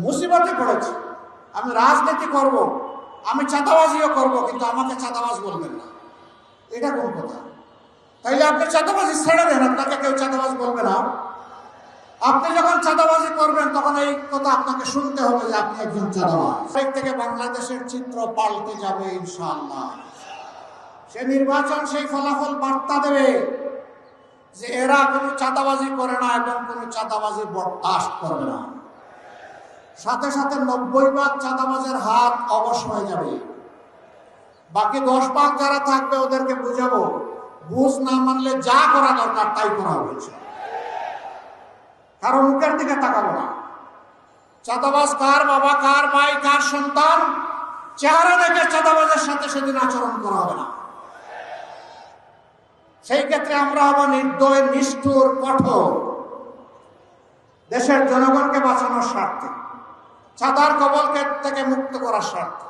মুসিবতে পড়েছি। আমি রাজনীতি করব, আমি চাঁদাবাজিও করব, কিন্তু আমাকে চাঁদাবাজ বলবেন না। এটা কোন কথা? তাইলে আপনি চাঁদাবাজি ছেড়ে দেন, আপনাকে কেউ চাঁদাবাজ বলবে না। আপনি যখন চাঁদাবাজি করবেন তখন এই কথা আপনাকে শুনতে হবে যে আপনি একজন চাঁদাবাজ। সেই থেকে বাংলাদেশের চিত্র পাল্টে যাবে ইনশাআল্লাহ। সে নির্বাচন সেই ফলাফল বার্তা দেবে যে এরা কোনো চাঁদাবাজি করে না এবং কোনো চাঁদাবাজি বরদাস্ত করবে না। সাথে সাথে 90% চাঁদাবাজের হাত অবশ হয়ে যাবে। বাকি 10% যারা থাকবে ওদেরকে বুঝাবো, বুঝ না মানলে যা করা দরকার তাই করা হয়েছে। কারো মুখের দিকে তাকাবো না। চাঁদাবাজ কার বাবা, কার ভাই, কার সন্তান, চেহারা দেখে চাঁদাবাজের সাথে সেদিন আচরণ করা হবে না। সেই ক্ষেত্রে আমরা হব নির্দয়, নিষ্ঠুর, কঠোর। দেশের জনগণকে বাঁচানোর স্বার্থে, চাঁদার কবল থেকে মুক্ত করার স্বার্থে।